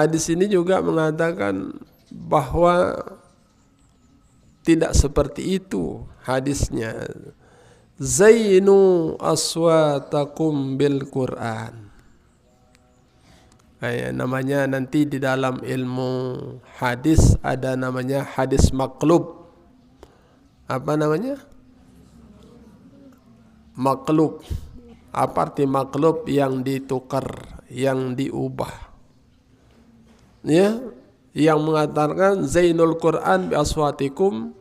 hadis ini juga mengatakan bahwa tidak seperti itu hadisnya. Zainu aswatakum bil Quran. Namanya nanti di dalam ilmu hadis ada namanya hadis maqlub. Apa namanya? Maqlub. Apa arti maqlub? Yang ditukar, yang diubah. Ya, yang mengatakan zainul Quran bi aswatikum.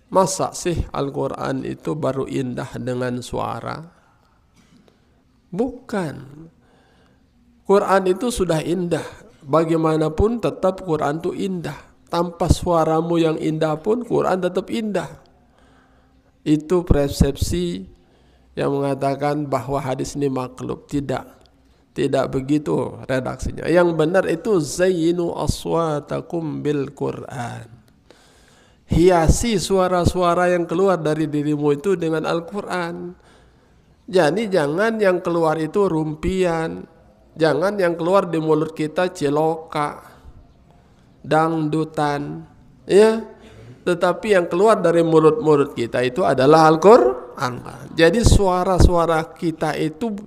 Masa sih Al-Quran itu baru indah dengan suara? Bukan. Quran itu sudah indah. Bagaimanapun tetap Quran itu indah. Tanpa suaramu yang indah pun Quran tetap indah. Itu persepsi yang mengatakan bahwa hadis ini makhluk. Tidak begitu redaksinya. Yang benar itu zayyinu aswatakum bil Quran. Hiasi suara-suara yang keluar dari dirimu itu dengan Al-Quran. Jadi jangan yang keluar itu rumpian. Jangan yang keluar di mulut kita ciloka, dangdutan, ya. Tetapi yang keluar dari mulut-mulut kita itu adalah Al-Quran. Jadi suara-suara kita itu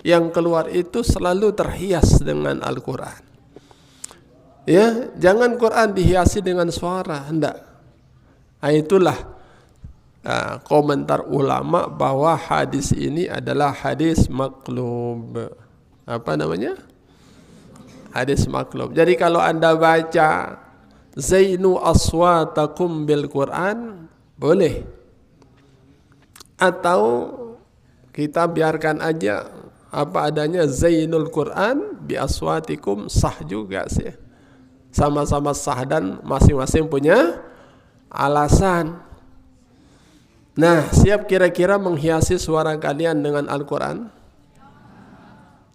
yang keluar itu selalu terhias dengan Al-Quran. Ya, jangan Quran dihiasi dengan suara, hendak. Nah, itulah komentar ulama bahwa hadis ini adalah hadis maqlub. Apa namanya? Hadis maqlub. Jadi kalau Anda baca zainu aswatakum bil Quran, boleh. Atau kita biarkan aja apa adanya zainul Quran bi aswatikum, sah juga sih. Sama-sama sah dan masing-masing punya alasan. Nah, siap kira-kira menghiasi suara kalian dengan Al-Quran?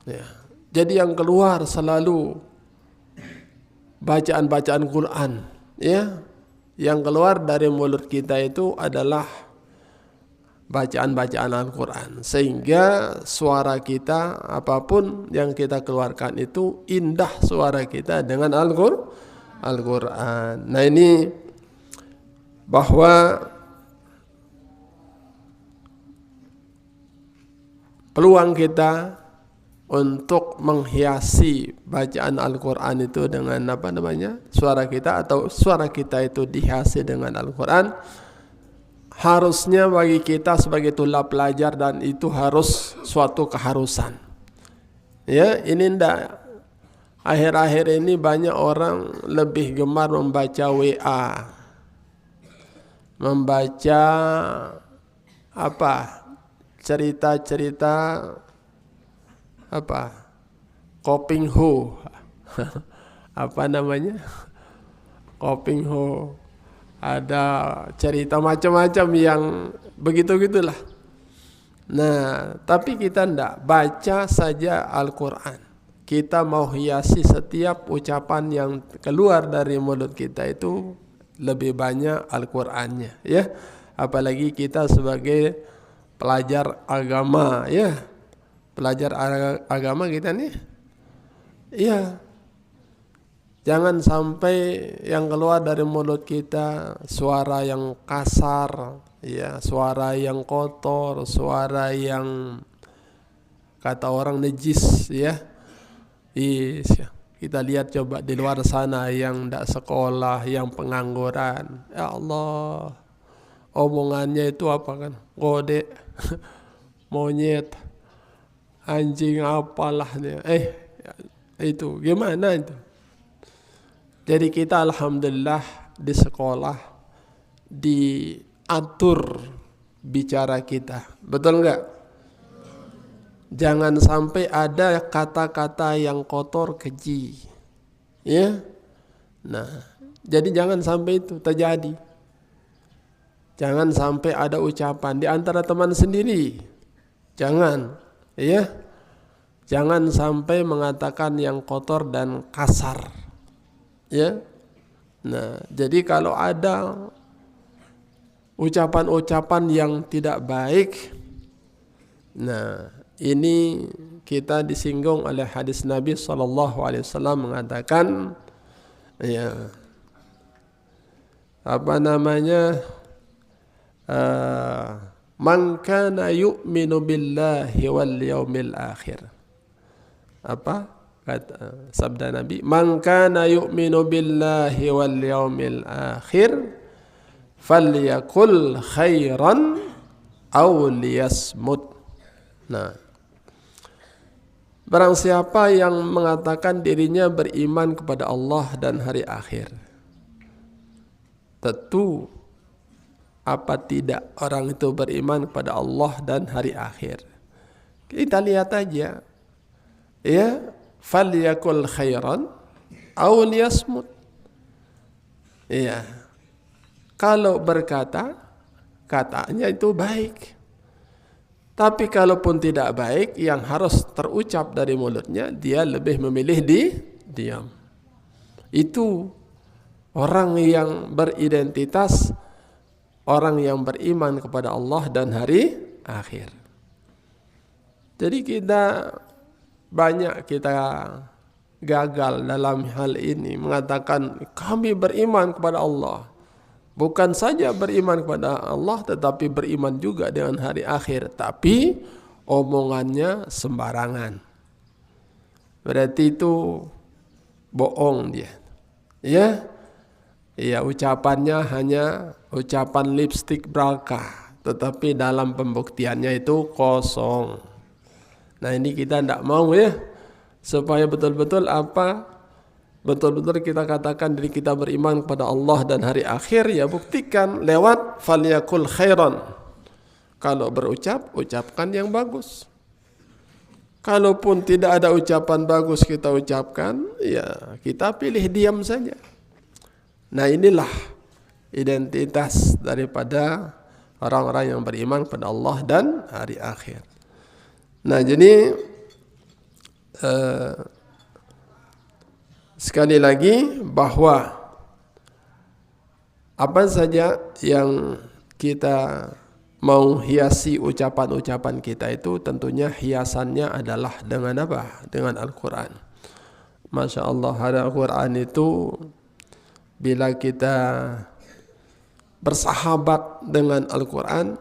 Ya. Jadi yang keluar selalu bacaan-bacaan Quran, ya. Yang keluar dari mulut kita itu adalah bacaan-bacaan Al-Quran, sehingga suara kita apapun yang kita keluarkan itu indah suara kita dengan Al-Quran. Nah, ini bahwa peluang kita untuk menghiasi bacaan Al-Quran itu dengan apa namanya, suara kita, atau suara kita itu dihiasi dengan Al-Quran, harusnya bagi kita sebagai tulab pelajar, dan itu harus suatu keharusan. Ya, ini ndak. Akhir-akhir ini banyak orang lebih gemar membaca WA, membaca apa, cerita-cerita apa, Koping Ho apa namanya, Koping Ho, ada cerita macam-macam yang begitu-gitulah. Nah, tapi kita ndak, baca saja Al-Quran. Kita mau hiasi setiap ucapan yang keluar dari mulut kita itu lebih banyak Al-Qurannya, ya. Apalagi kita sebagai pelajar agama, ya. Pelajar agama kita nih, iya. Jangan sampai yang keluar dari mulut kita suara yang kasar, ya, suara yang kotor, suara yang kata orang najis, ya. Kita lihat coba di luar sana yang tidak sekolah, yang pengangguran, ya Allah, omongannya itu apa kan, kode, monyet, anjing, apalah dia, itu gimana itu? Jadi kita alhamdulillah di sekolah diatur bicara kita, betul enggak? Jangan sampai ada kata-kata yang kotor, keji, ya. Nah, jadi jangan sampai itu terjadi. Jangan sampai ada ucapan di antara teman sendiri, jangan, ya. Jangan sampai mengatakan yang kotor dan kasar, ya. Nah, jadi kalau ada ucapan-ucapan yang tidak baik, nah, ini kita disinggung oleh hadis Nabi SAW mengatakan, ya, apa namanya, man kana yu'minu billahi wal yaumil akhir. Apa kata sabda Nabi? Man kana yu'minu billahi wal yaumil akhir falyakul khairan aw liyasmut. Nah, barang siapa yang mengatakan dirinya beriman kepada Allah dan hari akhir, tentu apa tidak orang itu beriman kepada Allah dan hari akhir? Kita lihat aja, ya, falyakul khairan aw liyasmut. Ya, kalau berkata, katanya itu baik. Tapi kalaupun tidak baik, yang harus terucap dari mulutnya, dia lebih memilih diam. Itu orang yang beridentitas, orang yang beriman kepada Allah dan hari akhir. Jadi banyak kita gagal dalam hal ini, mengatakan kami beriman kepada Allah. Bukan saja beriman kepada Allah, tetapi beriman juga dengan hari akhir. Tapi omongannya sembarangan. Berarti itu bohong dia. Ya, ya, ucapannya hanya ucapan lipstik belaka, tetapi dalam pembuktiannya itu kosong. Nah, ini kita tidak mau, ya, supaya betul-betul betul-betul kita katakan diri kita beriman kepada Allah dan hari akhir, ya buktikan lewat falyakul khairan. Kalau berucap, ucapkan yang bagus. Kalaupun tidak ada ucapan bagus kita ucapkan, ya kita pilih diam saja. Nah, inilah identitas daripada orang-orang yang beriman kepada Allah dan hari akhir. Nah, jadi sekali lagi bahwa apa saja yang kita mau hiasi ucapan-ucapan kita itu tentunya hiasannya adalah dengan apa? Dengan Al-Quran. Masya Allah, Al-Quran itu bila kita bersahabat dengan Al-Quran,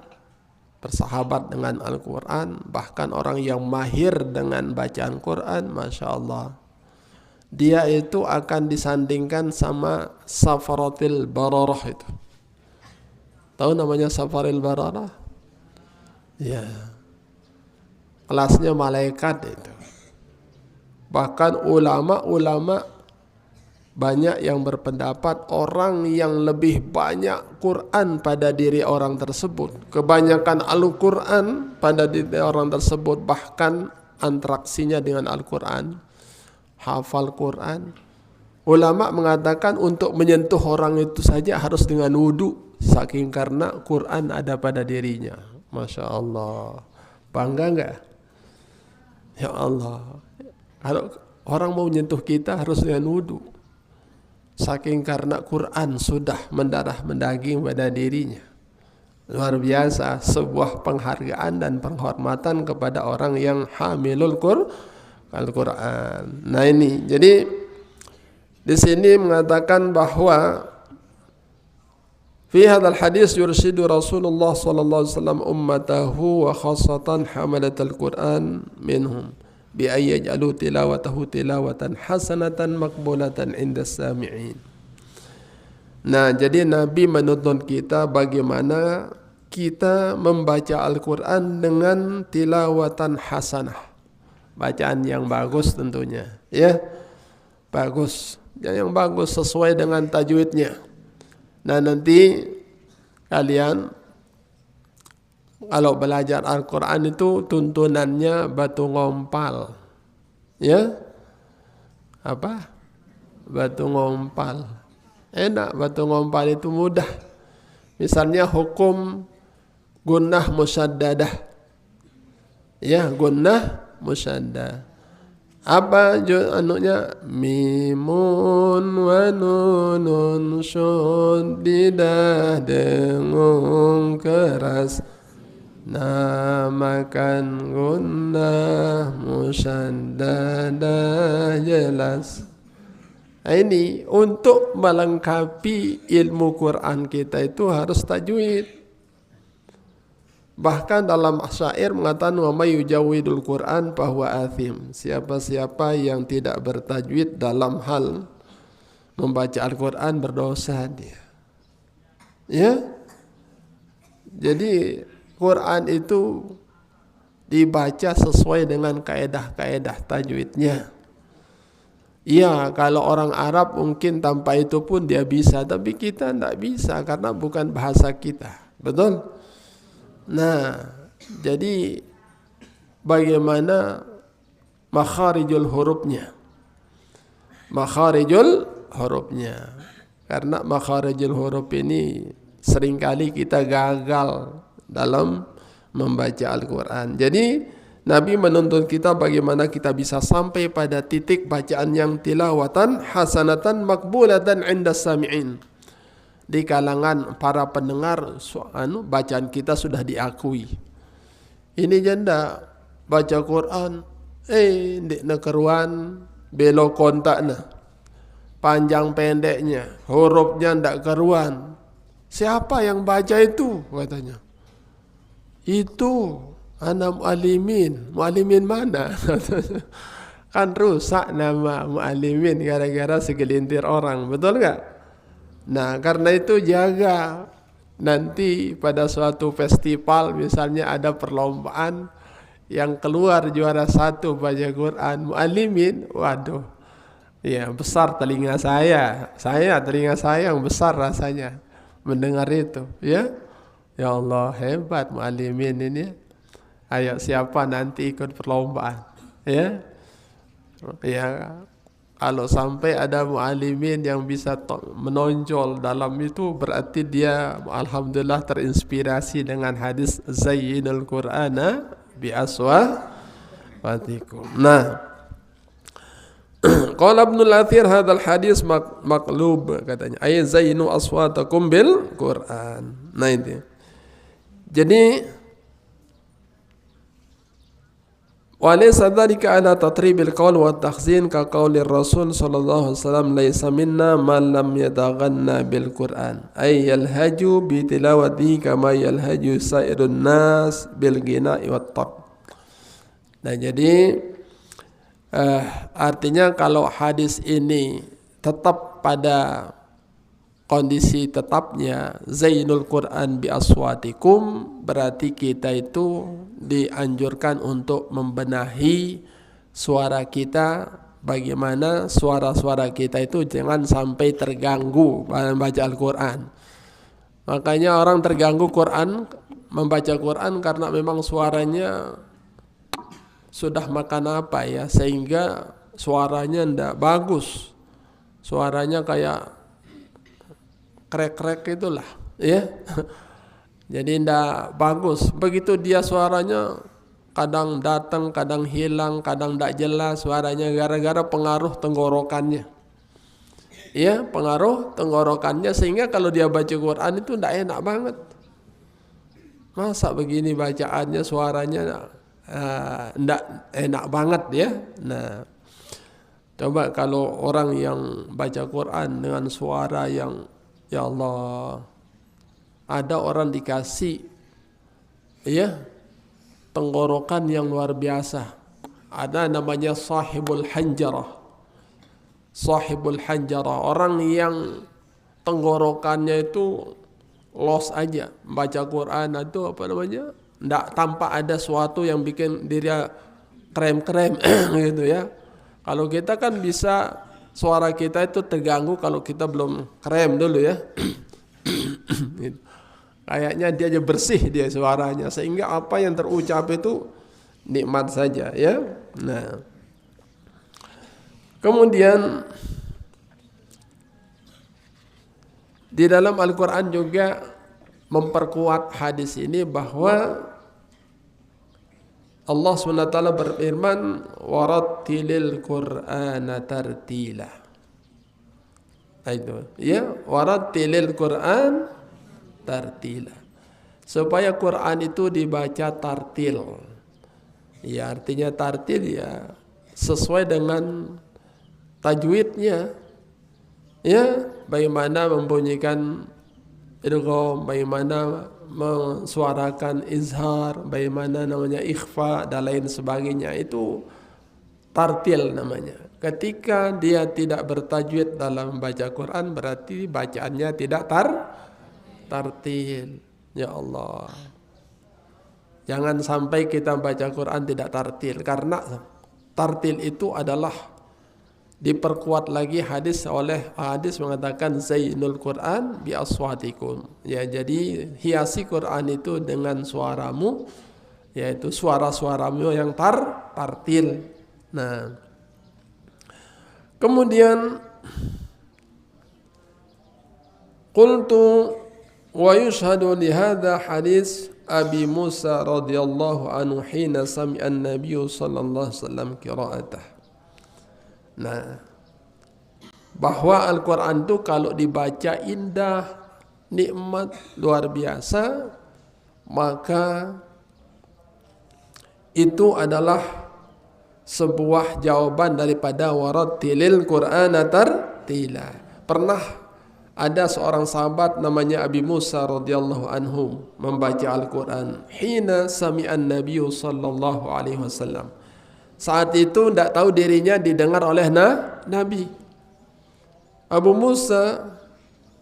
bahkan orang yang mahir dengan bacaan Quran, Masya Allah, dia itu akan disandingkan sama Safaratil Bararah itu. Tahu namanya Safaratil Bararah? Ya, kelasnya malaikat itu. Bahkan ulama-ulama banyak yang berpendapat orang yang lebih banyak Quran pada diri orang tersebut, kebanyakan Al-Quran pada diri orang tersebut, bahkan interaksinya dengan Al-Quran, hafal Quran. Ulama mengatakan untuk menyentuh orang itu saja harus dengan wudu, saking karena Quran ada pada dirinya. Masya Allah, bangga enggak? Ya Allah, kalau orang mau menyentuh kita harus dengan wudu, saking karena Quran sudah mendarah mendaging pada dirinya. Luar biasa, sebuah penghargaan dan penghormatan kepada orang yang hamilul Al-Quran. Nah, ini jadi di sini mengatakan bahwa fi hadzal hadis yurshidu Rasulullah sallallahu alaihi wasallam ummatahu wa khassatan hamalatal Quran minhum bi ay yaj'alu tilawatahu tilawatan hasanatan maqbulatan inda sami'in. Nah, jadi Nabi menuntun kita bagaimana kita membaca Al-Quran dengan tilawatan hasanah. Bacaan yang bagus tentunya, ya, bagus, yang bagus sesuai dengan tajwidnya. Nah, nanti kalian kalau belajar Al-Quran itu tuntunannya batu ngompal, ya, apa? Batu ngompal, enak. Batu ngompal itu mudah. Misalnya hukum gunnah musyaddadah, ya, gunnah musyaddah. Apa anunya? Mimun wa nunun syuddidah dengung keras. namakan gunnah musyaddadah jelas. Ini untuk melengkapi ilmu Quran kita itu harus tajwid. Bahkan dalam syair mengatakan wa may yujawwidul Quran fahuwa athim. Siapa-siapa yang tidak bertajwid dalam hal membaca Al-Quran berdosa dia. Ya. Jadi Quran itu dibaca sesuai dengan kaedah-kaedah tajwidnya. Iya, kalau orang Arab mungkin tanpa itu pun dia bisa, tapi kita tidak bisa karena bukan bahasa kita. Betul? Nah, jadi bagaimana makharijul hurufnya? Makharijul hurufnya. Karena makharijul huruf ini seringkali kita gagal dalam membaca Al-Quran. Jadi Nabi menuntut kita bagaimana kita bisa sampai pada titik bacaan yang tilawatan hasanatan makbulatan inda sami'in. Di kalangan para pendengar bacaan kita sudah diakui. Ini janda baca Quran, ndik keruan belok kontaknya, panjang pendeknya, hurufnya ndak keruan. Siapa yang baca itu? Katanya. Itu anak mu'alimin. Mu'alimin mana? Kan rusak nama mu'alimin gara-gara segelintir orang. Betul gak? Nah karena itu jaga. Nanti pada suatu festival misalnya ada perlombaan yang keluar juara 1 baca Quran mu'alimin. Waduh. Ya besar telinga saya. Telinga saya yang besar rasanya mendengar itu. Ya Allah hebat mu'alimin ini. Ayo siapa nanti ikut perlombaan, ya? Kalau sampai ada mu'alimin yang bisa menonjol dalam itu, berarti dia alhamdulillah terinspirasi dengan hadis Zayyinul Qur'ana bi aswatikum. Nah, qala Ibnul Athir hadzal hadis maqlub katanya, ay zayyinu aswatakum bil Qur'an. Nah itu. Jadi walaysa dzalika ala tatribil qaul wa takhzin ka qaulir Rasul sallallahu alaihi wasallam laisa minna man lam yataghanna bil Qur'an ay yalhaju bi tilawatihi kama yalhaju sairun nas bil ghina'i wat tab. Nah jadi artinya kalau hadis ini tetap pada kondisi tetapnya Zainul Quran bi aswatikum, berarti kita itu dianjurkan untuk membenahi suara kita, bagaimana suara-suara kita itu jangan sampai terganggu membaca Al-Quran. Makanya orang terganggu membaca Quran karena memang suaranya sudah makan apa ya, sehingga suaranya tidak bagus, suaranya kayak krek-krek itulah, ya. Jadi tidak bagus. Begitu dia suaranya kadang datang, kadang hilang, kadang tidak jelas suaranya gara-gara pengaruh tenggorokannya. Ya, pengaruh tenggorokannya sehingga kalau dia baca Quran itu tidak enak banget. Masa begini bacaannya suaranya tidak enak banget ya. Nah, coba kalau orang yang baca Quran dengan suara yang ya Allah, ada orang dikasih ya tenggorokan yang luar biasa. Ada namanya sahibul hanjarah. Sahibul hanjarah, orang yang tenggorokannya itu los aja baca Quran itu apa namanya? Enggak, tanpa ada sesuatu yang bikin diri krem-krem gitu ya. Kalau kita kan bisa suara kita itu terganggu kalau kita belum krem dulu ya. Kayaknya dia aja bersih dia suaranya sehingga apa yang terucap itu nikmat saja ya. Nah, kemudian di dalam Al-Quran juga memperkuat hadis ini bahwa Allah SWT berfirman warattilil Qur'ana tartila. Itu ya, warattilil Qur'an tartila. supaya Quran itu dibaca tartil. Ya, artinya tartil ya sesuai dengan tajwidnya. Ya, bagaimana membunyikan idgham, bagaimana mensuarakan izhar, bagaimana namanya ikhfa dan lain sebagainya, itu tartil namanya. Ketika dia tidak bertajwid dalam membaca Quran, berarti bacaannya tidak tartil. Ya Allah, jangan sampai kita baca Quran tidak tartil, karena tartil itu adalah diperkuat lagi hadis mengatakan zainul Quran bi aswatikum. Ya, jadi hiasi Quran itu dengan suaramu, yaitu suara-suaramu yang tartil. Nah, kemudian qultu wa yushhadu li hadha hadis Abi Musa radhiyallahu anhu hina sami'a an-nabiy sallallahu alaihi wasallam qira'atah. Nah, bahwa Al-Quran itu kalau dibaca indah, nikmat, luar biasa, maka itu adalah sebuah jawaban daripada warattilil Qur'ana tartila. Pernah ada seorang sahabat namanya Abi Musa radhiyallahu anhu membaca Al-Quran hina sami'an nabiyyu sallallahu alaihi wasallam. Saat itu tidak tahu dirinya didengar oleh Nabi. Abu Musa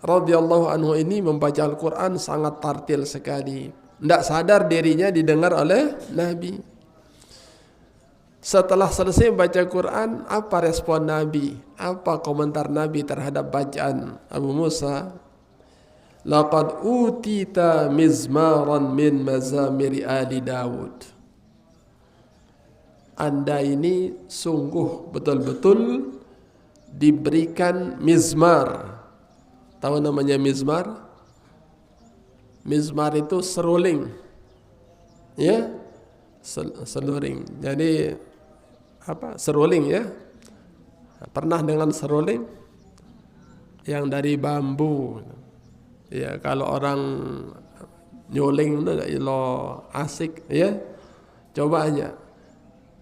radhiyallahu anhu ini membaca Al-Quran sangat tartil sekali. Tidak sadar dirinya didengar oleh Nabi. Setelah selesai membaca Quran, apa respon Nabi? Apa komentar Nabi terhadap bacaan Abu Musa? Laqad utita mizmaran min mazamiri ali Dawud. Anda ini sungguh betul-betul diberikan mizmar. Tahu namanya mizmar? Mizmar itu seruling. Ya? Seruling. Jadi apa? Seruling ya. Pernah dengan seruling yang dari bambu. Ya, kalau orang nyuling itu lo asik ya. Coba aja.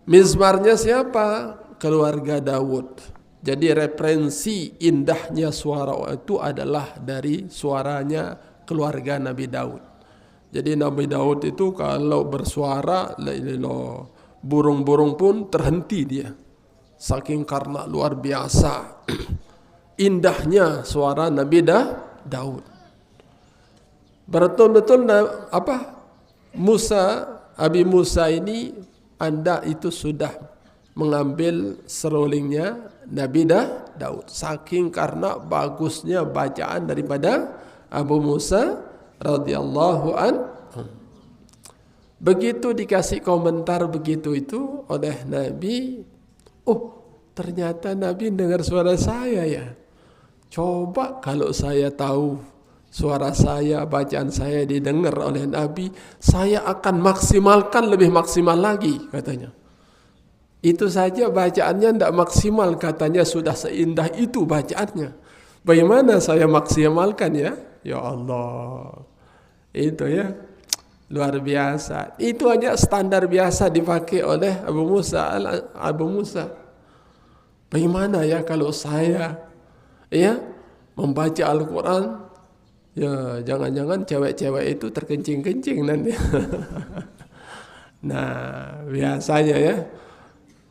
Mizmarnya siapa? Keluarga Daud. Jadi referensi indahnya suara itu adalah dari suaranya keluarga Nabi Daud. Jadi Nabi Daud itu kalau bersuara, burung-burung pun terhenti dia. Saking karena luar biasa indahnya suara Nabi Daud. Betul-betul Abi Musa ini, Anda itu sudah mengambil serulingnya Nabi Daud. Saking karena bagusnya bacaan daripada Abu Musa radhiyallahu anhu. Begitu dikasih komentar begitu itu oleh Nabi, oh ternyata Nabi dengar suara saya ya. Coba kalau saya tahu suara saya, bacaan saya didengar oleh Nabi, saya akan maksimalkan lebih maksimal lagi, katanya. Itu saja bacaannya tidak maksimal, katanya sudah seindah itu bacaannya. Bagaimana saya maksimalkan ya? Ya Allah, itu ya luar biasa. Itu aja standar biasa dipakai oleh Abu Musa. Bagaimana ya kalau saya ya membaca Al-Quran? Ya, jangan-jangan cewek-cewek itu terkencing-kencing nanti. Nah, biasanya ya.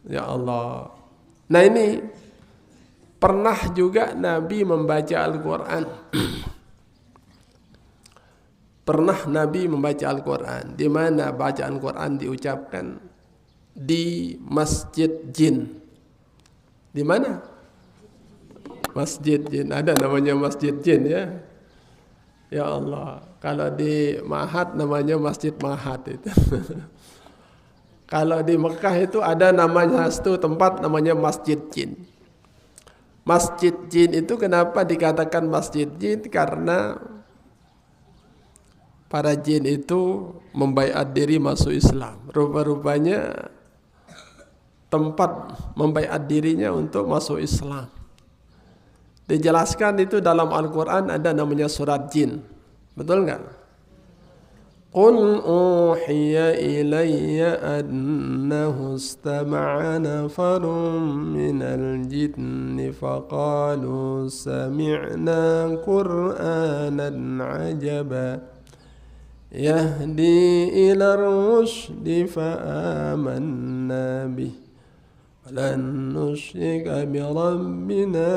Ya Allah. Nah ini, pernah juga Nabi membaca Al-Quran. Pernah Nabi membaca Al-Quran. Di mana bacaan Quran diucapkan? Di Masjid Jin. Di mana? Masjid Jin. Ada namanya Masjid Jin ya. Ya Allah, kalau di Mahat namanya Masjid Mahat itu. Kalau di Mekah itu ada namanya satu tempat namanya Masjid Jin. Masjid Jin itu kenapa dikatakan Masjid Jin? Karena para jin itu membaiat diri masuk Islam. Rupa-rupanya tempat membaiat dirinya untuk masuk Islam. Dijelaskan itu dalam Al-Quran ada namanya surat jin. Betul nggak? Qul uhiya ilayya annahu istama'a nafarun minal jinni faqalu sami'na qur'anan ajaba yahdi ila rusydi fa'amanna bih walan nusyrika bi rabbina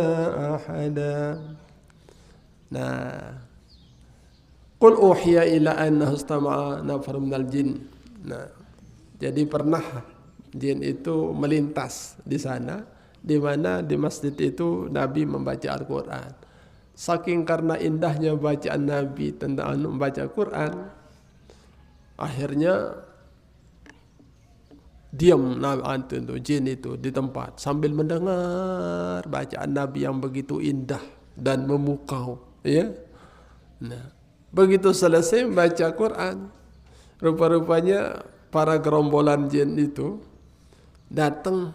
ahada. Nah, Qul uhiya ila annahu istama'a nafar minal jin. Nah, jadi pernah jin itu melintas di sana, di mana di masjid itu Nabi membaca Al-Quran. Saking karena indahnya bacaan Nabi tentang membaca Quran, akhirnya diam jin itu di tempat sambil mendengar bacaan Nabi yang begitu indah dan memukau. Ya, nah. Begitu selesai baca Quran, rupa-rupanya para gerombolan jin itu datang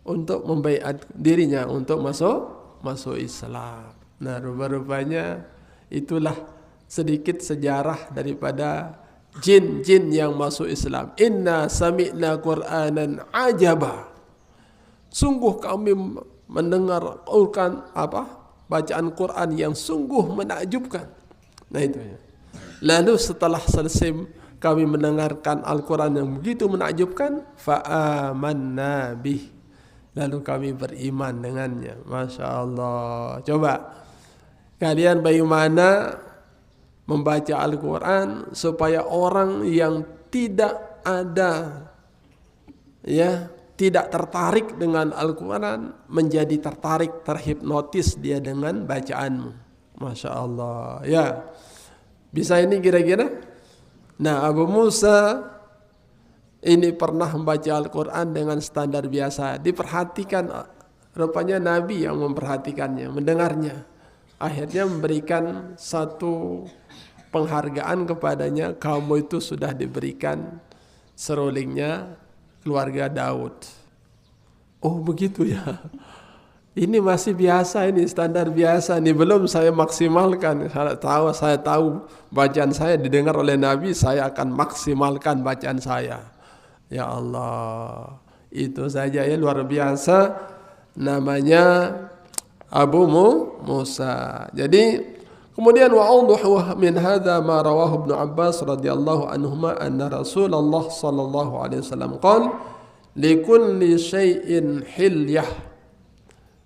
untuk membaiat dirinya untuk masuk Islam. Nah, rupa-rupanya itulah sedikit sejarah daripada jin-jin yang masuk Islam. Inna sami'na Qur'anan ajaba. Sungguh kami mendengar bacaan Quran yang sungguh menakjubkan. Nah itu ya. Lalu setelah selesai kami mendengarkan Al-Quran yang begitu menakjubkan, fa'amanna bih. Lalu kami beriman dengannya. Masya Allah. Coba kalian bagaimana membaca Al-Quran supaya orang yang tidak tertarik dengan Al-Quran menjadi tertarik, terhipnotis dia dengan bacaanmu. Masya Allah. Ya. Bisa ini kira-kira? Nah, Abu Musa ini pernah membaca Al-Quran dengan standar biasa. Diperhatikan, rupanya Nabi yang memperhatikannya, mendengarnya. Akhirnya memberikan satu penghargaan kepadanya. Kamu itu sudah diberikan serulingnya keluarga Daud. Oh begitu ya. Ini masih biasa, ini standar biasa, ini belum saya maksimalkan. Saya tahu bacaan saya didengar oleh Nabi, saya akan maksimalkan bacaan saya. Ya Allah, itu saja ya, luar biasa. Namanya Abu Musa. Jadi kemudian wa'awduhu min hadha ma rawahu Ibnu Abbas radhiyallahu anhuma anna Rasulullah sallallahu alaihi wasallam qala likulli syai'in hilyah.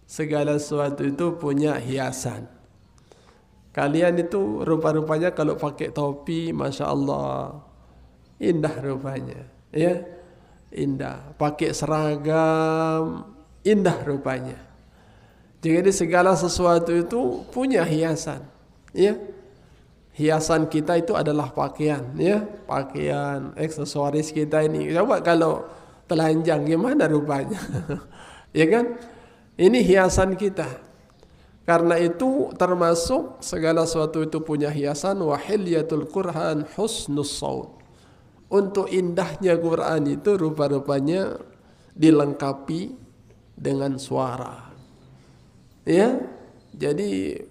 Segala sesuatu itu punya hiasan. Kalian itu rupa-rupanya kalau pakai topi, Masya Allah, indah rupanya. Ya, indah. Pakai seragam, indah rupanya. Jadi segala sesuatu itu punya hiasan. Ya, hiasan kita itu adalah pakaian. Ya, pakaian, aksesoris kita ini. Coba kalau telanjang gimana rupanya? Ya kan? Ini hiasan kita. Karena itu termasuk segala sesuatu itu punya hiasan. Wa hilyatul Qur'an husnus saut. Untuk indahnya Quran itu rupa-rupanya dilengkapi dengan suara. Ya, jadi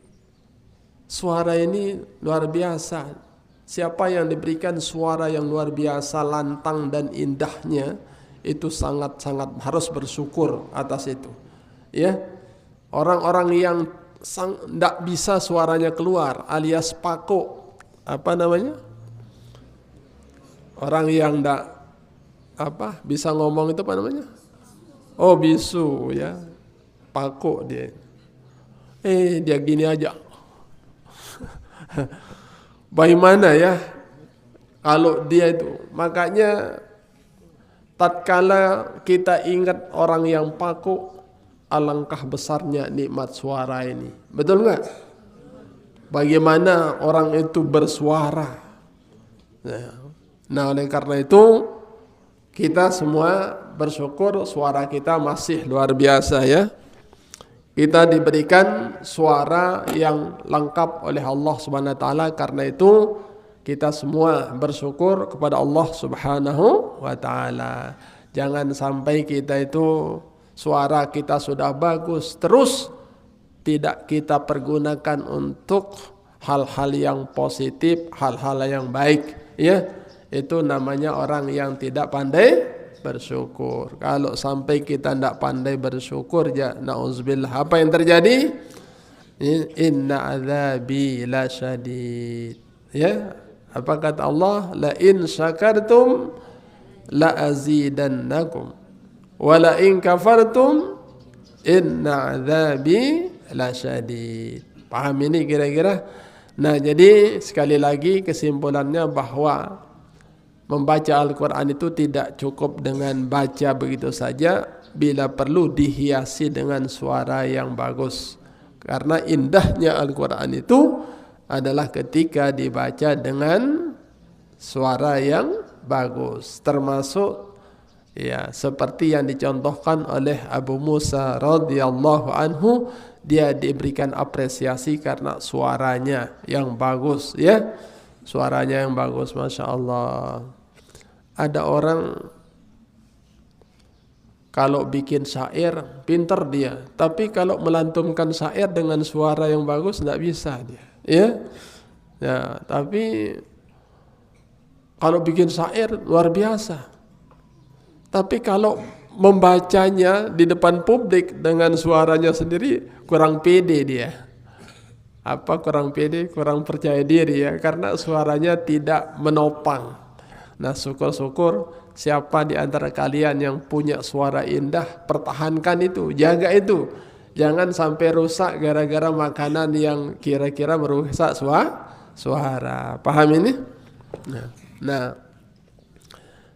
suara ini luar biasa. Siapa yang diberikan suara yang luar biasa, lantang dan indahnya, itu sangat-sangat harus bersyukur atas itu. Ya, orang-orang yang tidak bisa suaranya keluar alias pako, apa namanya? Orang yang tidak bisa ngomong itu apa namanya? Oh bisu ya, pako dia. Dia gini aja. Bagaimana ya? Kalau dia itu, makanya tatkala kita ingat orang yang pako, alangkah besarnya nikmat suara ini. Betul nggak? Bagaimana orang itu bersuara. Nah, oleh karena itu kita semua bersyukur suara kita masih luar biasa ya. Kita diberikan suara yang lengkap oleh Allah Subhanahu wa taala. Karena itu kita semua bersyukur kepada Allah Subhanahu wa taala. Jangan sampai kita itu suara kita sudah bagus, terus tidak kita pergunakan untuk hal-hal yang positif, hal-hal yang baik. ya, itu namanya orang yang tidak pandai bersyukur. Kalau sampai kita tidak pandai bersyukur, ya na'udzubillah, apa yang terjadi? Inna azabi la syadid. Ya, apa kata Allah? La in syakartum la azidannakum wa la in kafartum inna azabi la syadid. Paham ini kira-kira? Nah, jadi sekali lagi kesimpulannya bahwa membaca Al-Quran itu tidak cukup dengan baca begitu saja, bila perlu dihiasi dengan suara yang bagus. Karena indahnya Al-Quran itu adalah ketika dibaca dengan suara yang bagus. Termasuk ya seperti yang dicontohkan oleh Abu Musa radhiyallahu anhu, dia diberikan apresiasi karena suaranya yang bagus, ya. Suaranya yang bagus, Masya Allah. Ada orang kalau bikin syair pinter dia, tapi kalau melantunkan syair dengan suara yang bagus tidak bisa dia, ya. Ya, tapi kalau bikin syair luar biasa. Tapi kalau membacanya di depan publik dengan suaranya sendiri kurang pede dia. Apa kurang pede? Kurang percaya diri ya, karena suaranya tidak menopang. Nah, syukur-syukur siapa di antara kalian yang punya suara indah, pertahankan itu, jaga itu. Jangan sampai rusak gara-gara makanan yang kira-kira merusak suara. Paham ini? Nah,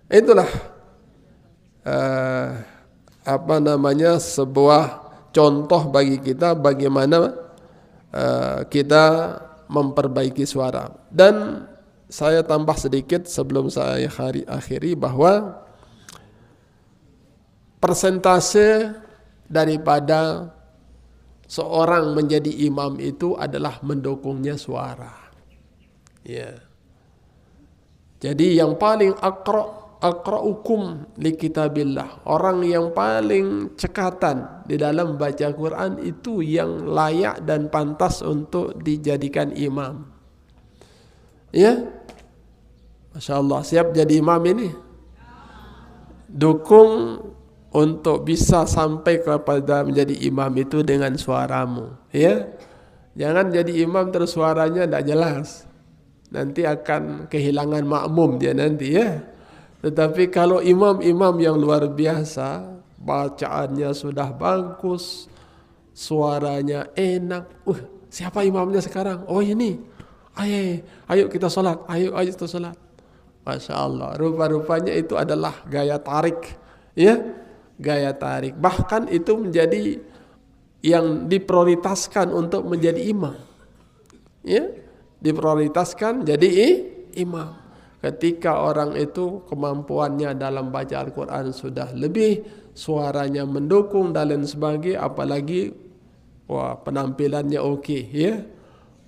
itulah sebuah contoh bagi kita bagaimana kita memperbaiki suara. Dan saya tambah sedikit sebelum saya akhiri bahwa persentase daripada seorang menjadi imam itu adalah mendukungnya suara. Ya. Jadi yang paling aqra'ukum li kitabillah, orang yang paling cekatan di dalam baca Quran itu yang layak dan pantas untuk dijadikan imam. Ya, Masya Allah, siap jadi imam ini? Dukung untuk bisa sampai kepada menjadi imam itu dengan suaramu, ya. Jangan jadi imam terus suaranya tidak jelas, nanti akan kehilangan makmum dia nanti, ya. Tetapi kalau imam-imam yang luar biasa, bacaannya sudah bagus, suaranya enak. Siapa imamnya sekarang? Oh ini. Ayo kita sholat. Ayo kita sholat. Masya Allah. Rupa-rupanya itu adalah gaya tarik, ya, gaya tarik. Bahkan itu menjadi yang diprioritaskan untuk menjadi imam, ya, diprioritaskan jadi imam. Ketika orang itu kemampuannya dalam baca Al-Quran sudah lebih, suaranya mendukung dan lain sebagainya, apalagi penampilannya oke, ya.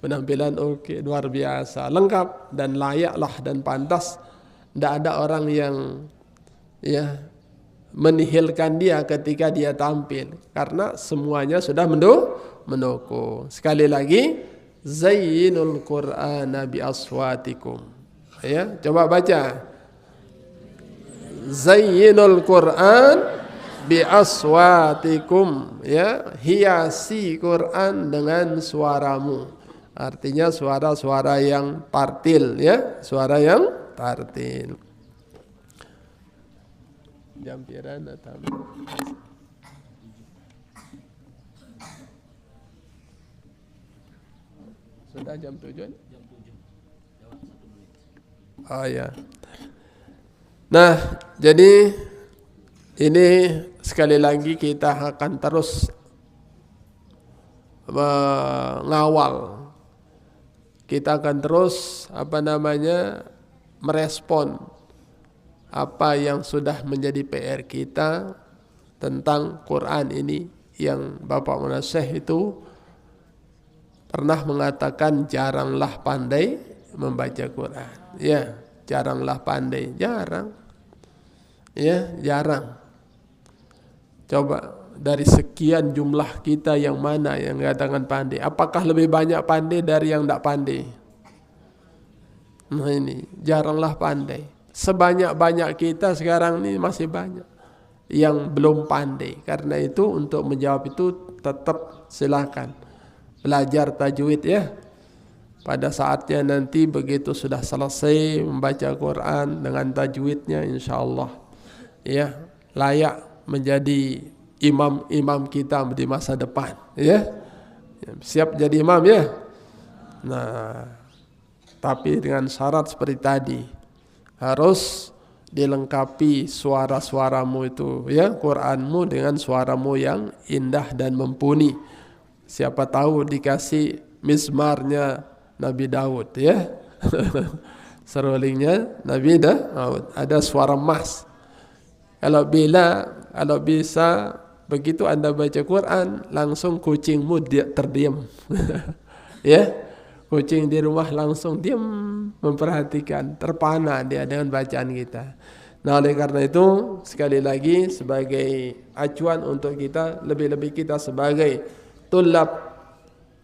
Penampilan oke, luar biasa, lengkap dan layaklah dan pantas. Tidak ada orang yang ya menihilkan dia ketika dia tampil, karena semuanya sudah mendukung. Sekali lagi, zayyinul Qur'ana bi aswatikum. Ya, coba baca. Zayyinul Qur'an bi aswatikum, ya, hiasi Quran dengan suaramu. Artinya suara-suara yang tartil, ya, suara yang tartil. Jampiran atau sudah jam 7? Oh ya. Nah, jadi ini sekali lagi kita akan terus mengawal. Kita akan terus merespon apa yang sudah menjadi PR kita tentang Quran ini, yang Bapak Munasih itu pernah mengatakan jaranglah pandai membaca Quran. Ya, jaranglah pandai, jarang. Ya, jarang. Coba dari sekian jumlah kita yang mana yang katakan pandai? Apakah lebih banyak pandai dari yang tidak pandai? Nah ini, jaranglah pandai. Sebanyak-banyak kita sekarang ini masih banyak yang belum pandai. Karena itu untuk menjawab itu tetap silakan belajar tajwid ya. Pada saatnya nanti begitu sudah selesai membaca Quran dengan tajwidnya, insyaallah ya layak menjadi imam-imam kita di masa depan ya. Siap jadi imam ya. Nah, tapi dengan syarat seperti tadi, harus dilengkapi suara-suaramu itu ya, Quranmu dengan suaramu yang indah dan mumpuni. Siapa tahu dikasih mizmarnya Nabi Daud ya. Serulingnya Nabi Daud, ada suara emas. Kalau bisa begitu Anda baca Quran, langsung kucingmu terdiam. Ya. Kucing di rumah langsung diam memperhatikan, terpana dia dengan bacaan kita. Nah, oleh karena itu sekali lagi sebagai acuan untuk kita, lebih-lebih kita sebagai tulab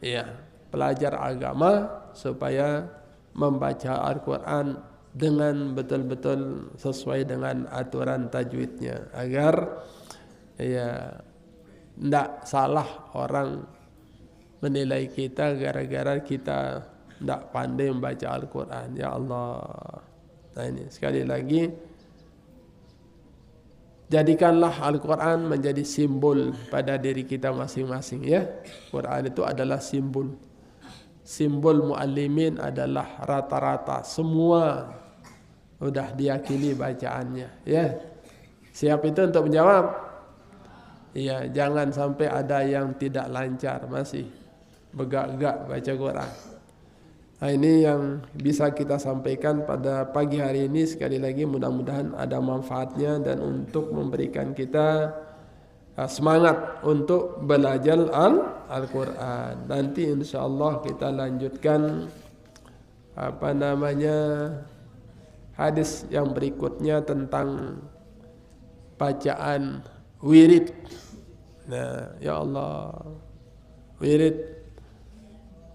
ya, pelajar agama, supaya membaca Al-Quran dengan betul-betul sesuai dengan aturan tajwidnya, agar ya tidak salah orang menilai kita gara-gara kita tidak pandai membaca Al-Quran. Ya Allah. Nah ini sekali lagi, jadikanlah Al-Quran menjadi simbol pada diri kita masing-masing ya. Quran itu adalah simbol. Simbol muallimin adalah rata-rata semua udah diyakini bacaannya ya. Siap itu untuk menjawab? Iya, jangan sampai ada yang tidak lancar, masih begak-gak baca Quran. Nah, ini yang bisa kita sampaikan pada pagi hari ini. Sekali lagi mudah-mudahan ada manfaatnya dan untuk memberikan kita semangat untuk belajar Al-Quran. Nanti insyaallah kita lanjutkan hadis yang berikutnya tentang bacaan wirid. Nah, ya Allah, wirid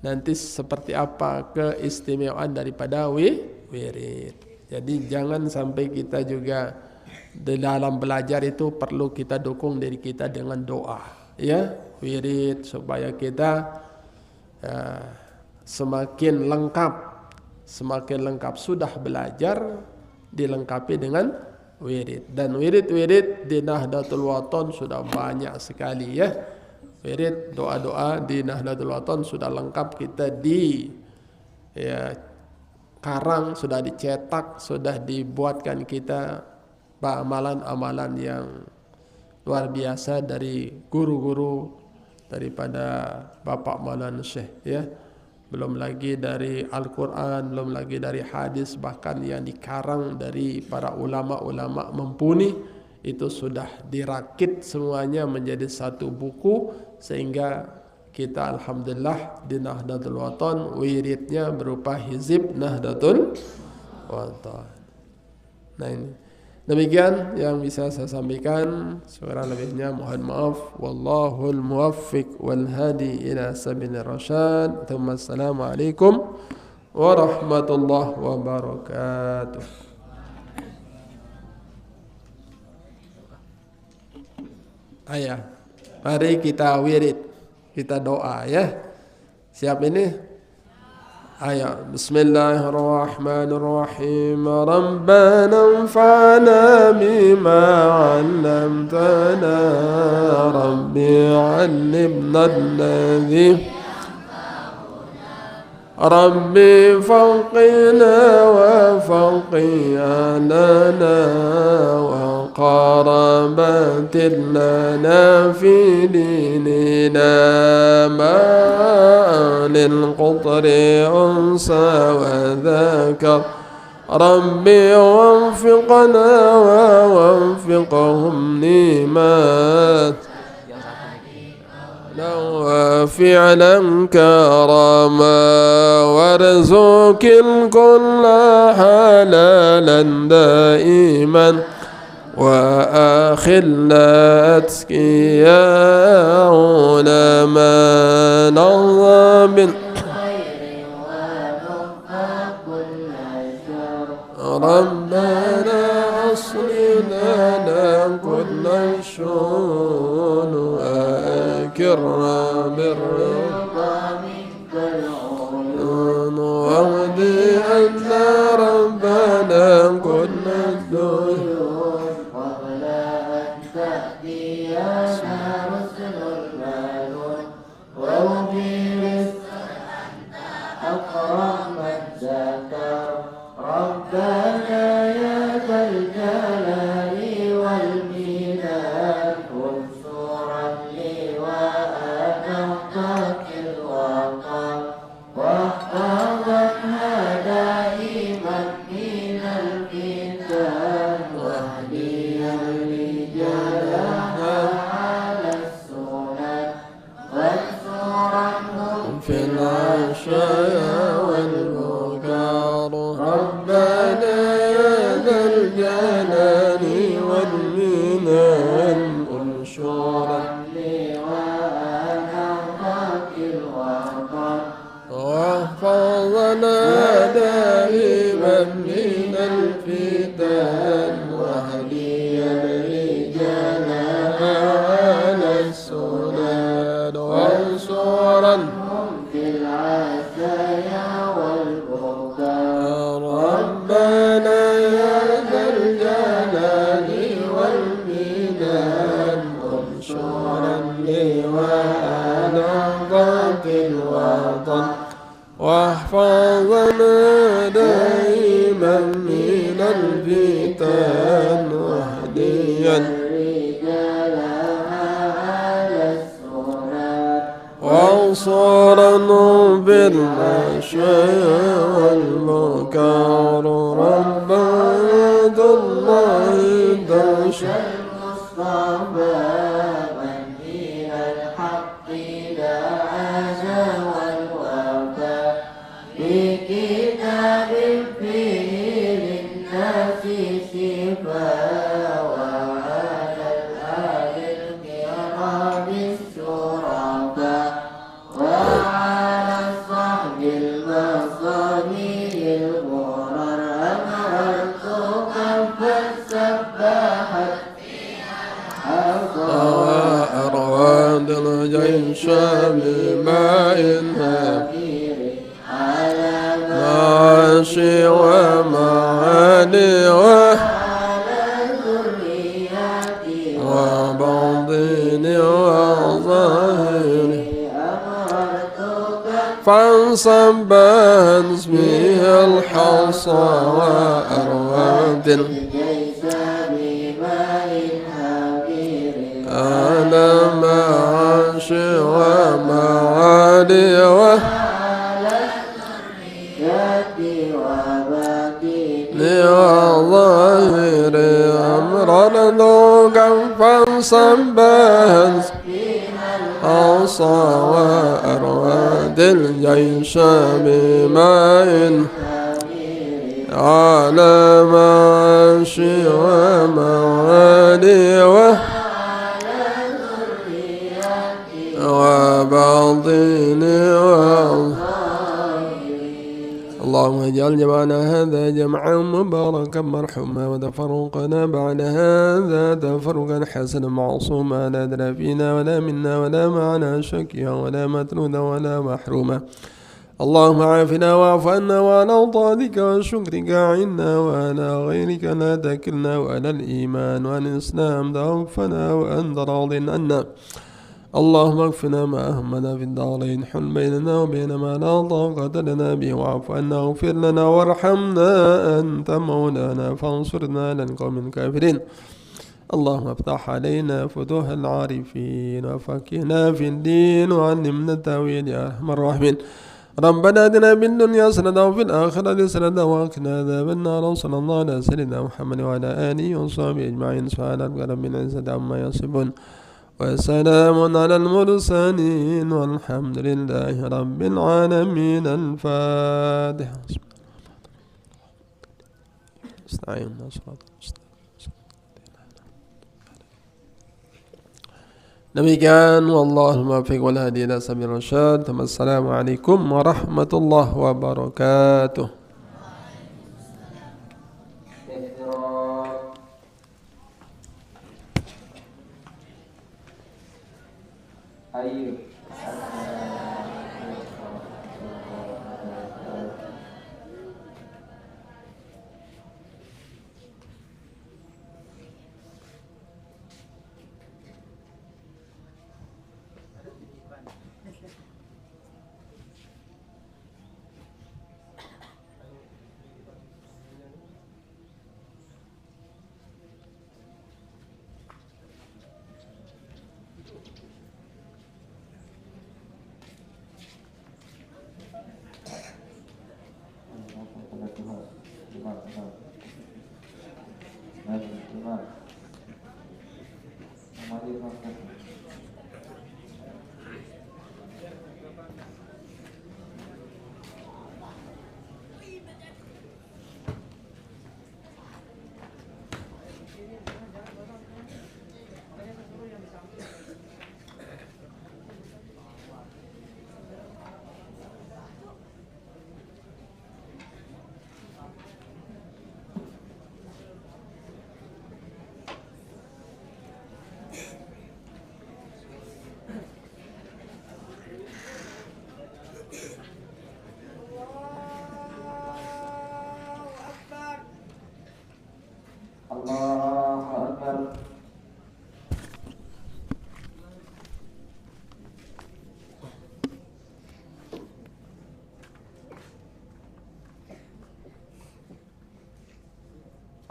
nanti seperti apa keistimewaan daripada wirid. Jadi jangan sampai kita juga di dalam belajar itu perlu kita dukung diri kita dengan doa ya, wirid, supaya kita semakin lengkap sudah belajar, dilengkapi dengan wirid. Dan wirid-wirid di Nahdlatul Wathon sudah banyak sekali ya. Wirid, doa-doa di Nahdlatul Wathon sudah lengkap, kita karang, sudah dicetak, sudah dibuatkan kita amalan-amalan yang luar biasa dari guru-guru, daripada Bapak Maulana Syekh ya. Belum lagi dari Al-Quran, belum lagi dari hadis, bahkan yang dikarang dari para ulama-ulama mumpuni. Itu sudah dirakit semuanya menjadi satu buku, sehingga kita alhamdulillah di Nahdlatul Wathon wiridnya berupa hizib Nahdlatul Wathon. Nah ini demikian yang bisa saya sampaikan, kurang lebihnya mohon maaf. Wallahul muwaffiq wal hadi ila sabilir rasyad. Assalamualaikum warahmatullahi wabarakatuh. Ayah, mari kita wirid, kita doa ya. Siap ini? Ayo, bismillahirrahmanirrahim. Rabbana anfa'na bima 'allamtana, rabbi 'allimna alladhi Rabbi faqina wa faqiyana wa qarabatin lana fi dinina ma'alil qutri unsa wa dhakar Rabbi wafiqna wa wafiqahum nimat وفعلا كرما وارزق الكل حلالا دائما وآخلنا أتقياء علماء نظام بالرضا منك العيون واهدي أن ربنا كل الديون قبل أن تأتينا رسل المنون وفي رزق أكرم من ذكر ربنا يا ذا الجلال والمنان انصرا لواء نهضة الوطن واحفظنا دائما من الفتن واهديا رجالها على السنن وانصرنهم في العشاء والبكار ربنا يا ذا الجلال والمنان انشرا لواء نهضة الوطن واحفظنا دائما من الفتن واهديا رجالها على السنن وانصرنهم في العزايا والبكاء ربنا يا ذا الجلال والمنان انشرا لواء نهضة الوطن واحفظنا دائما من الفتن واهديا رجالها على السنن وانصرنا بالمشايا والبكار ربنا الله دوشا المصطفى من إلى الحق دعانا والوفاء بكتاب فيه للناس شفاء وعلى الآل الكرام الشرفاء وعلى الصحب المصابيح الغرر أمرت كفا سبحت أرواد الجيش بماء هافير على ماشي ومعاني وعلى ذرياتي وباطن وظاهر فانصب اسمي الحصى وأرواد أنا معاشي ومعادي وعلى ذرياتي وباطني وظاهر أمرا ذوقا فانصب أوصى وأرواد الجيش بماء على معاشي ومعادي وباطني اللهم اجعل جمعنا هذا جمعا مباركا مرحوما وتفرقنا بعد هذا تفرقا حسنا معصوما لا أدرى فينا ولا منا ولا معنا شكيا ولا مترودا ولا محروما اللهم عافنا واعف عنا وعلى طاعتك وشكرك عنا وعلى غيرك لا تكلنا وعلى الإيمان والإسلام توفنا وأنت راض عنا اللهم اكفنا ما أهمنا في الدارين حل بيننا وبين ما لا طاقة لنا به واعف عنا واغفر لنا وارحمنا أنت مولانا فانصرنا على القوم الكافرين اللهم افتح علينا فتوح العارفين وفقهنا في الدين وعلمنا التأويل يا أرحم الراحمين ربنا آتنا في الدنيا حسنة وفي الآخرة حسنة وقنا عذاب النار وصلى الله على سيدنا محمد وعلى آله وصحبه أجمعين سبحان ربك العزة عما يصفون وسلام على المرسلين والحمد لله رب العالمين. الفاتحة. Demikian wallahu muwaffiq wal hadi ila sabil rasyad. Assalamualaikum warahmatullahi wabarakatuh. Ayo.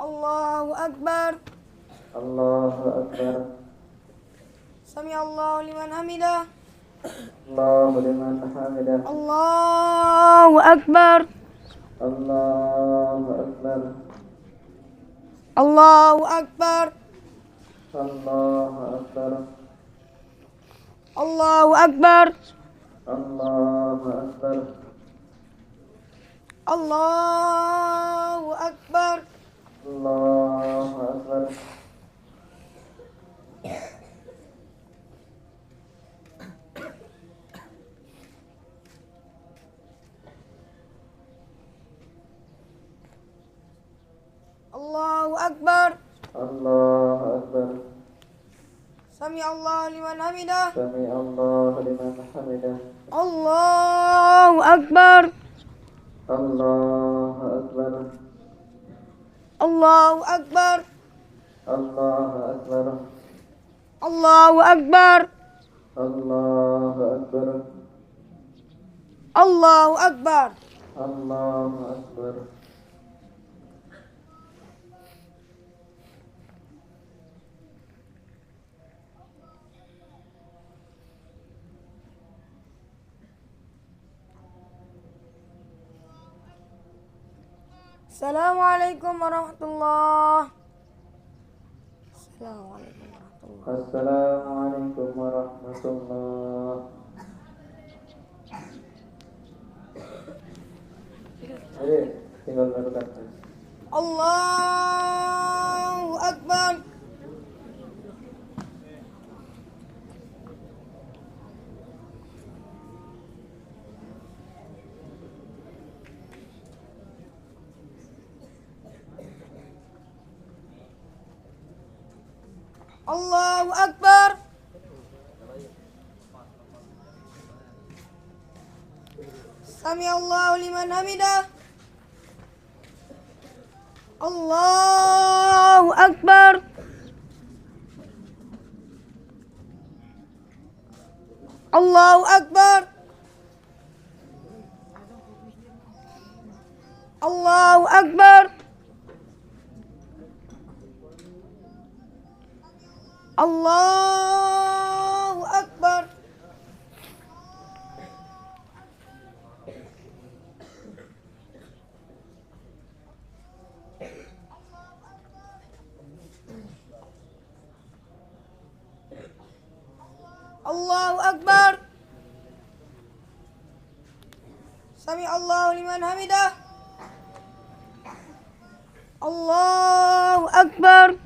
Allahu Akbar. Allahu Akbar. Sami Allahu liman hamidah. Allahu liman hamidah. Allahu Akbar. Allahu Akbar. Allahu Akbar. Allahu Akbar. Allahu Akbar. Allahu Akbar. Allahu Akbar. Allahu Akbar. Allahu Akbar. Allahu Akbar. Sami Allahu liman hamidah. Sami Allahu liman hamidah. Allahu Akbar. Allahu Akbar. Allahu Akbar. Allahu Akbar. Allahu Akbar. Allahu Akbar. Allahu Akbar. Allahu Akbar. Assalamualaikum warahmatullahi. Assalamualaikum warahmatullahi. Assalamualaikum warahmatullahi. Jadi tinggal lakukan. Allahu Akbar. Allahu Akbar. Sami Allahu liman hamidah. Allahu Akbar. Allahu Akbar. Allahu Akbar. Allahu Akbar. Allahu Akbar. Sami Allahu liman hamidah. Allahu Akbar.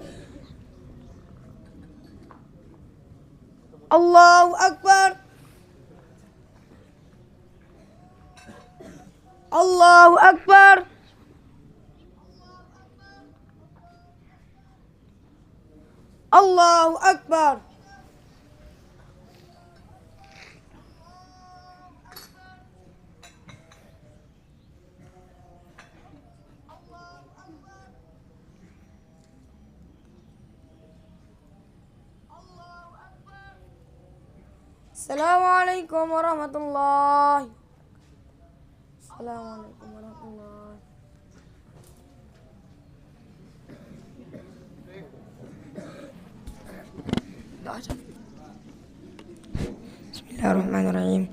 Allahu Akbar. Allahu Akbar. Allahu Akbar. Assalamualaikum warahmatullahi. Assalamualaikum warahmatullahi. Bismillahirrahmanirrahim.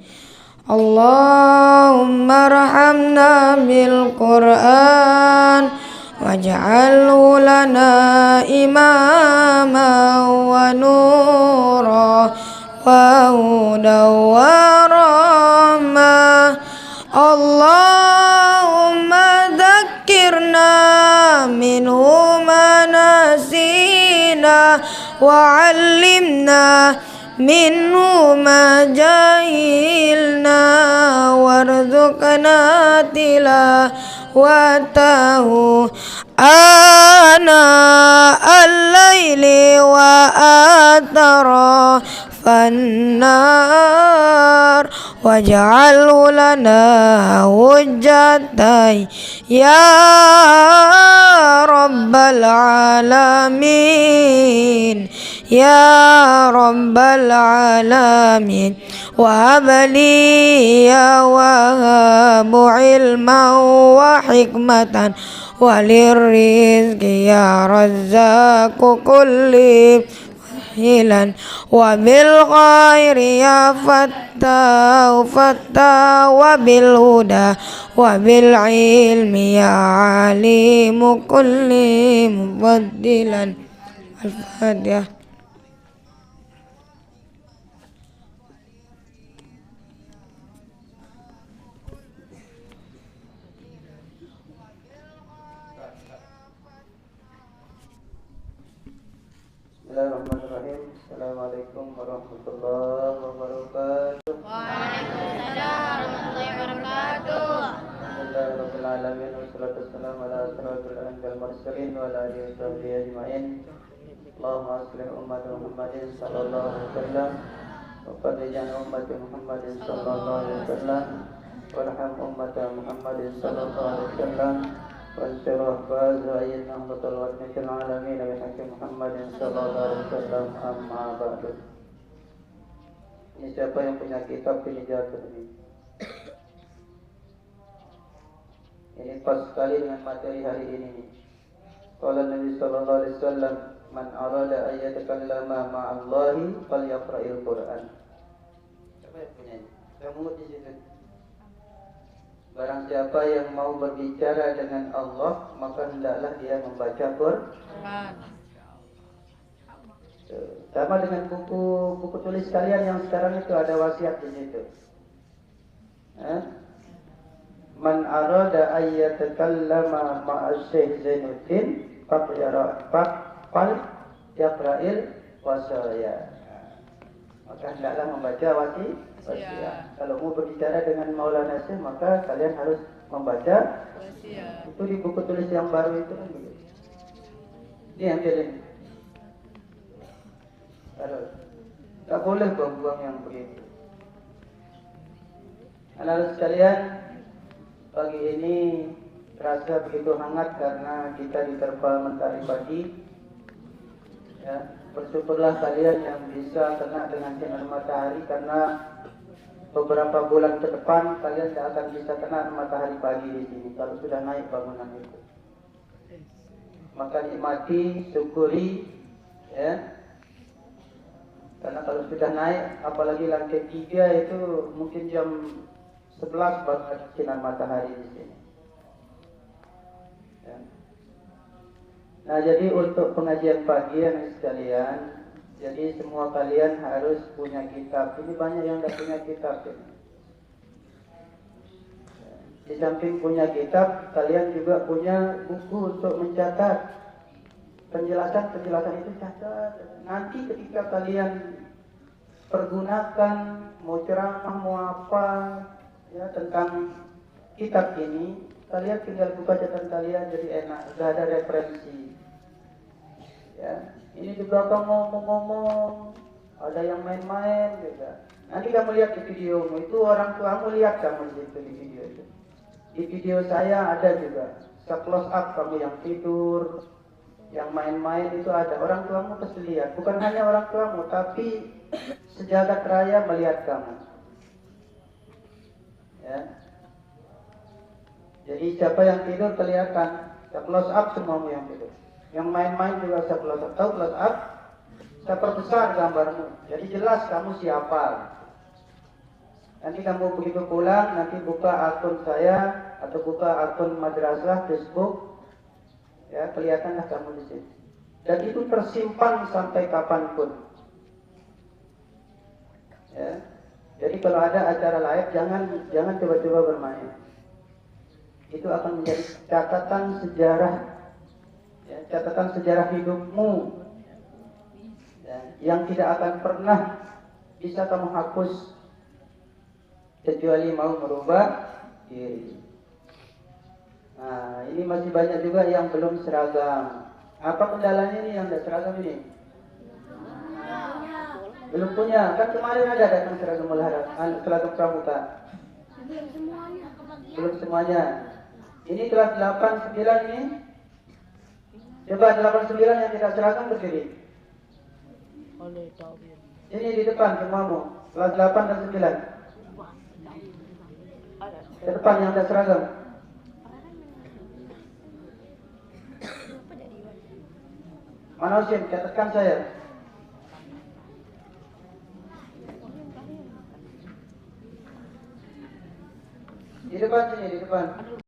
Allahumma rahamna bil Qur'an waj'alhu lana imama wa nura wa huda wa rahmah. Allahumma dzakkirna minhu ma nasina wa 'allimna minhu ma jahilna warzuqna tilawatahu ana al-laili wa atara fannar waj'alhu lana hujjatai ya rabbal alamin ya rabbal alamin wa habli ya wahabu ilman wa hikmatan وللرزق يا رزاق كل مسهلا وبالخير يا فتاح فتاح وبالهدى وبالعلم يا عليم كل مفضلا. الفاتحة. Bismillahirrahmanirrahim. Assalamualaikum warahmatullahi wabarakatuh. Waalaikumsalam warahmatullahi wabarakatuh. Alhamdulillahirabbil alamin wassalatu wassalamu ala asyrafil anbiya'i wal mursalin wa ala alihi wa sahbihi ajmain. Allahumma aslih ummata Muhammadin sallallahu alaihi wasallam wa fadhil ummati Muhammadin sallallahu alaihi wasallam warham ummata Muhammadin sallallahu alaihi wasallam wansirah faza'in nahmatul wa'idil alamin wa hakim Muhammadin sallallahu alaihi wasallam amma ba'du. Ini siapa yang punya kitab ini jatuh ini? Ini pas sekali dengan materi hari ini. Qala Nabi sallallahu alaihi wasallam, man arada an yatakallama ma'allahi falyaqra'il Qur'an. Siapa yang punya ini? Kamu di situ. Barang siapa yang mau berbicara dengan Allah, maka hendaklah dia membaca Quran. Sama dengan buku tulis kalian yang sekarang itu ada wasiat di situ. Man arada ayyatakallama ma'asy Zainuddin fal yaqra'il wasaya. Maka hendaklah membaca wasiat. Kalau mau berbicara dengan Maulana Syekh, maka kalian harus membaca wasiat. Itu di buku tulis yang baru itu kan begitu. Ini yang pilih. Tak boleh buang-buang yang begitu. Anak-anak sekalian, pagi ini terasa begitu hangat karena kita diterpa mentari pagi. Ya, bersyukurlah kalian yang bisa kena dengan sinar matahari, karena beberapa bulan ke depan kalian tidak akan bisa kena matahari pagi di sini kalau sudah naik bangunan itu. Maka nikmati, syukuri, ya. Karena kalau sudah naik, apalagi lantai 3 itu mungkin jam 11 baru sinar matahari di sini. Ya. Nah, jadi untuk pengajian pagi yang sekalian, jadi semua kalian harus punya kitab. Ini banyak yang tidak punya kitab ini. Di samping punya kitab, kalian juga punya buku untuk mencatat. Penjelasan itu catat. Nanti ketika kalian pergunakan, mau ceramah, mau apa, ya, tentang kitab ini, kalian tinggal buka catatan kalian, jadi enak, sudah ada referensi. Ya, ini di belakang ngomong-ngomong, ada yang main-main juga. Nanti kamu lihat di videomu itu, orang tuamu lihat kamu di situ di video itu. Di video saya ada juga, close up kamu yang tidur, yang main-main itu ada. Orang tuamu pasti lihat, bukan hanya orang tuamu, tapi sejagat raya melihat kamu. Ya. Jadi siapa yang tidur kelihatan, close up semuamu yang tidur. Yang main-main juga saya close up. Tahu close up? Saya perbesar gambarmu. Jadi jelas kamu siapa. Nanti kamu begitu pulang, nanti buka akun saya atau buka akun madrasah Facebook, ya, kelihatanlah kamu di sini. Dan itu tersimpan sampai kapanpun. Ya. Jadi kalau ada acara live, jangan coba-coba bermain. Itu akan menjadi catatan sejarah, ya, catatan sejarah hidupmu, ya, yang tidak akan pernah bisa kamu hapus kecuali mau merubah diri. Nah, ini masih banyak juga yang belum seragam. Apa kendalanya ini yang tidak seragam ini? Belum punya. Kan kemarin ada datang seragam seragam pramuka. Belum semuanya. Ini kelas 8, 9 ini. Coba 8, 9 yang tidak seragam berdiri. Ini di depan semuamu. Kelas 8 dan 9. Di depan yang tidak seragam. Mana Husin? Catatkan saya. Di depan sini, di depan.